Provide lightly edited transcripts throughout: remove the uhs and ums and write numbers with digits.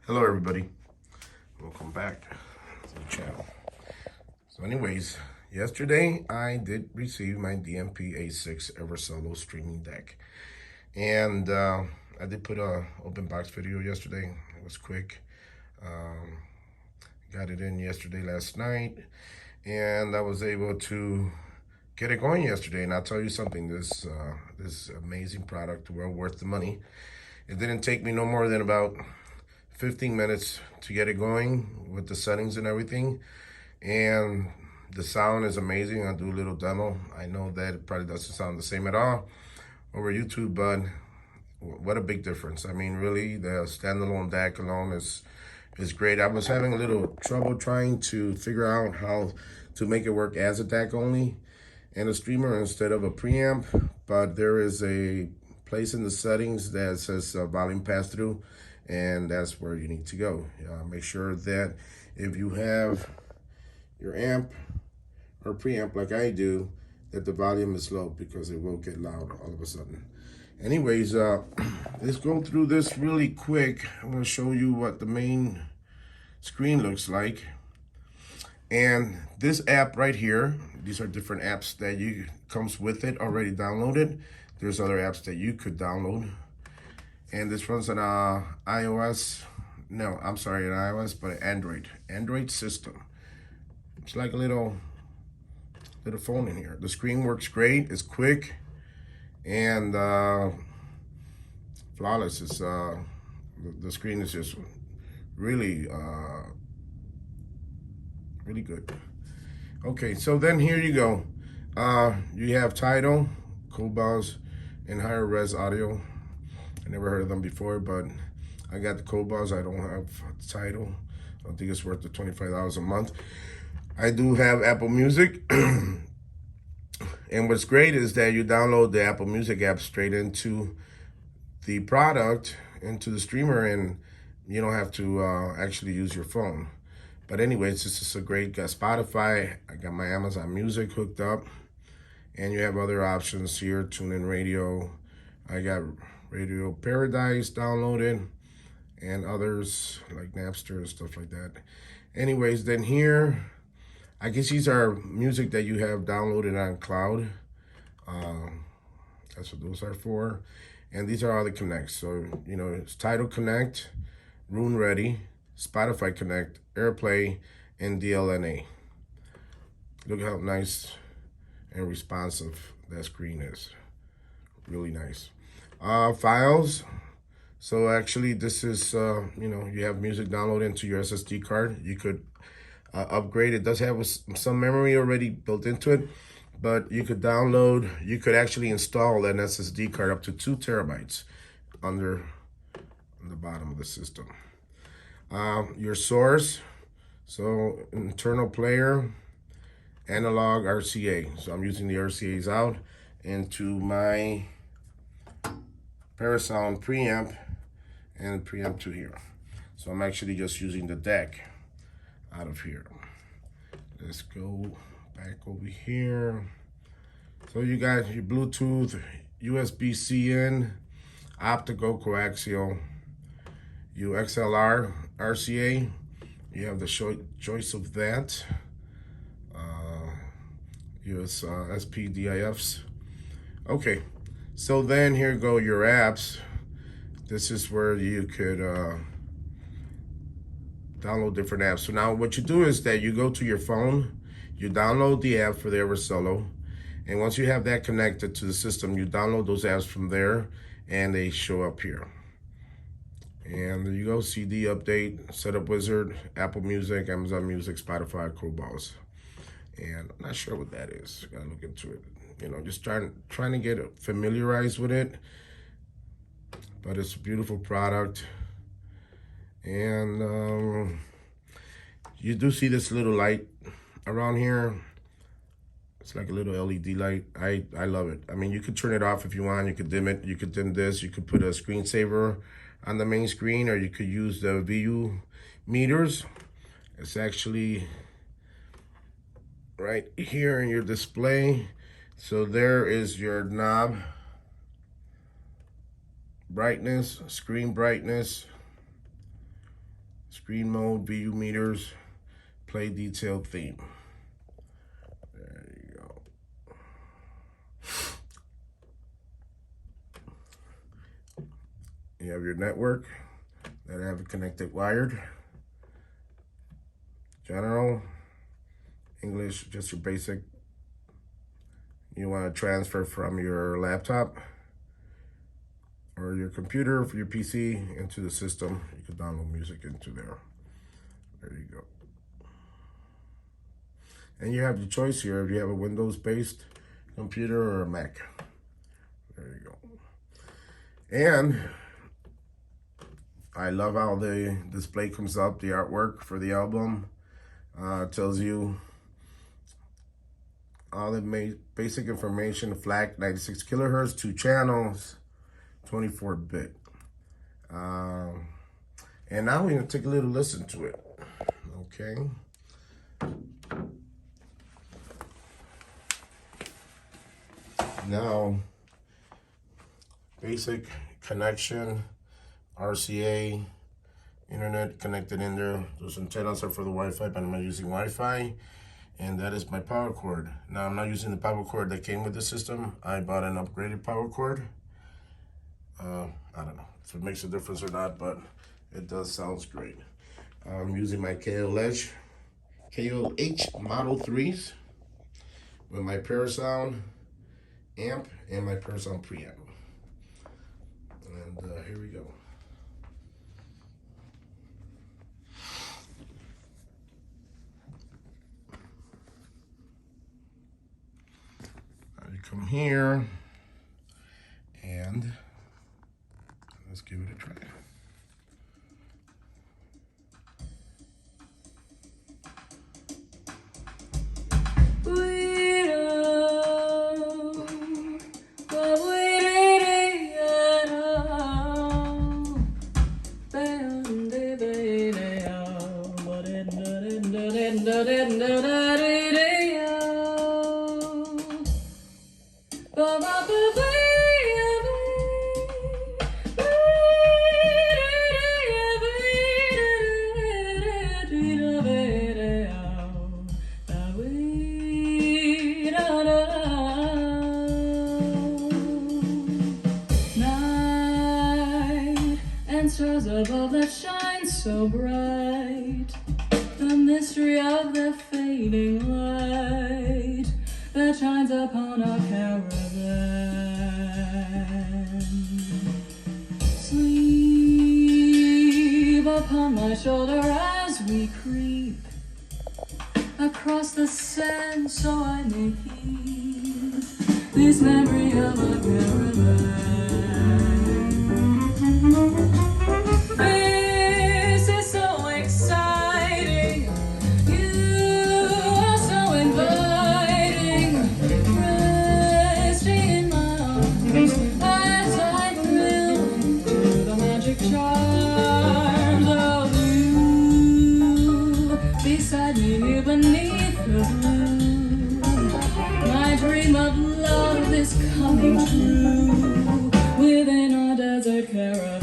Hello everybody, welcome back to the channel. So anyways, yesterday I did receive my Dmp-A6 Eversolo streaming deck. And I did put a open box video yesterday. It was quick. Got it in yesterday, last night. And I was able to get it going yesterday. And I'll tell you something, this amazing product, well worth the money. It didn't take me no more than about 15 minutes to get it going with the settings and everything. And the sound is amazing. I'll do a little demo. I know that it probably doesn't sound the same at all over YouTube, but what a big difference. I mean, really, the standalone DAC alone is great. I was having a little trouble trying to figure out how to make it work as a DAC only and a streamer instead of a preamp, but there is a place in the settings that says volume pass-through, and that's where you need to go. Make sure that if you have your amp or preamp like I do, that the volume is low, because it will get loud all of a sudden. Anyways, let's go through this really quick. I'm going to show you what the main screen looks like. And this app right here, these are different apps that comes with it already downloaded. There's other apps that you could download. And this runs on iOS, no, I'm sorry, an iOS, but an Android system. It's like a little phone in here. The screen works great, it's quick, and flawless. It's the screen is just really really good. Okay, so then here you go. You have Tidal, Cobalt, and higher res audio. I never heard of them before, but I got the Cobalt. I don't have Tidal. I don't think it's worth the $25 a month. I do have Apple Music. And what's great is that you download the Apple Music app straight into the product, into the streamer, and you don't have to actually use your phone. But anyways, this is a great, got Spotify. I got my Amazon Music hooked up. And you have other options here, TuneIn Radio. I got Radio Paradise downloaded, and others like Napster and stuff like that. Anyways, then here, I guess these are music that you have downloaded on cloud. That's what those are for. And these are all the connects. So, you know, it's Tidal Connect, Rune Ready, Spotify Connect, AirPlay, and DLNA. Look how nice and responsive that screen is. Really nice. Files. So actually this is, you know, you have music downloaded into your SSD card. You could upgrade. It does have some memory already built into it, but you could download, you could actually install an SSD card up to 2 terabytes on the bottom of the system. Your source, so internal player, analog RCA. So I'm using the RCAs out into my Parasound preamp and preamp to here. So I'm actually just using the deck out of here. Let's go back over here. So you got your Bluetooth, USB-C in, optical, coaxial, your XLR, RCA. You have the choice of that. US SPDIFs. Okay, so then here go your apps. This is where you could download different apps. So now what you do is that you go to your phone, you download the app for the Eversolo, and once you have that connected to the system, you download those apps from there, and they show up here. And there you go, CD update, Setup Wizard, Apple Music, Amazon Music, Spotify, Cobalt. And I'm not sure what that is. Gotta look into it. You know, just trying to get familiarized with it. But it's a beautiful product. And you do see this little light around here. It's like a little LED light. I love it. I mean, you could turn it off if you want. You could dim it. You could dim this. You could put a screensaver on the main screen, or you could use the VU meters. It's actually right here in your display. So there is your knob, brightness, screen brightness, screen mode, view meters, play detailed theme. There you go. You have your network that I have it connected wired. General, English, just your basic. You want to transfer from your laptop or your computer for your PC into the system. You can download music into there. There you go. And you have the choice here if you have a Windows-based computer or a Mac. There you go. And I love how the display comes up, the artwork for the album. Tells you all the basic information. FLAC 96 kilohertz, 2 channels, 24-bit. And now we're gonna take a little listen to it. Okay. Now, basic connection, RCA, internet connected in there. Those antennas are for the Wi-Fi, but I'm not using Wi-Fi. And that is my power cord. Now, I'm not using the power cord that came with the system. I bought an upgraded power cord. I don't know if it makes a difference or not, but it does sound great. I'm using my KLH Model 3s with my Parasound amp and my Parasound preamp. And here we go. You come here and let's give it a try. Stars above that shine so bright, the mystery of the fading light that shines upon our caravan. Sleep upon my shoulder as we creep across the sand, so I may keep this memory of our caravan. This is so exciting, you are so inviting, resting in my arms as I thrill to the magic charms of you. Beside me here beneath the blue, my dream of love is coming true within our desert caravan.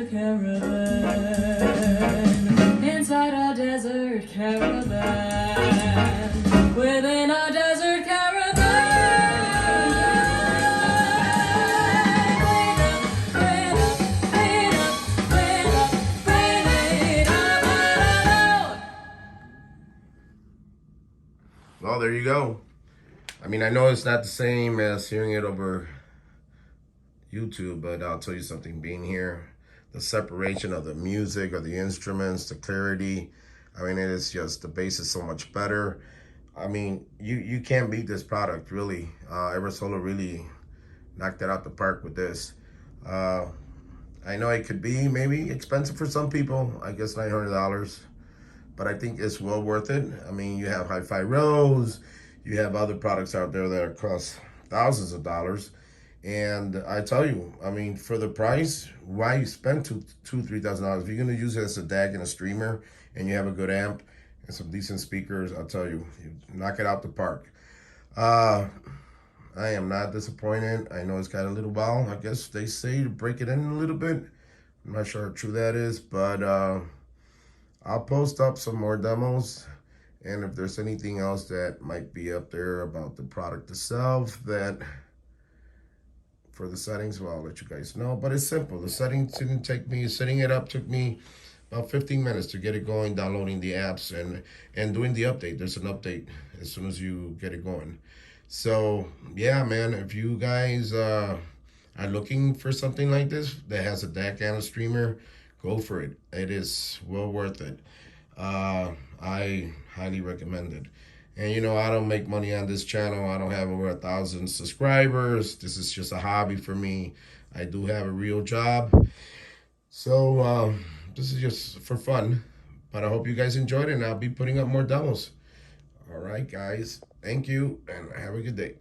desert caravan, inside a desert caravan, within a desert caravan. Wait up, wait up. Well, there you go. I mean, I know it's not the same as hearing it over YouTube, but I'll tell you something, being here, the separation of the music, of the instruments, the clarity, I mean, it is just, the bass is so much better. I mean, you can't beat this product, really. Eversolo really knocked it out the park with this. I know it could be maybe expensive for some people, I guess $900, but I think it's well worth it. I mean, you have Hi-Fi Rose, you have other products out there that cost thousands of dollars. And I tell you, I mean, for the price, why you spend $3,000? If you're gonna use it as a DAC and a streamer, and you have a good amp and some decent speakers, I'll tell you, you knock it out the park. I am not disappointed. I know it's got a little while. I guess they say to break it in a little bit. I'm not sure how true that is, but I'll post up some more demos. And if there's anything else that might be up there about the product itself that for the settings, well, I'll let you guys know. But it's simple. The settings didn't take me, setting it up took me about 15 minutes to get it going, downloading the apps and doing the update. There's an update as soon as you get it going. So yeah, man, if you guys are looking for something like this that has a DAC and a streamer, go for it. It is well worth it. I highly recommend it. And you know, I don't make money on this channel. I don't have over 1,000 subscribers. This is just a hobby for me. I do have a real job. So this is just for fun. But I hope you guys enjoyed it, and I'll be putting up more demos. All right, guys. Thank you, and have a good day.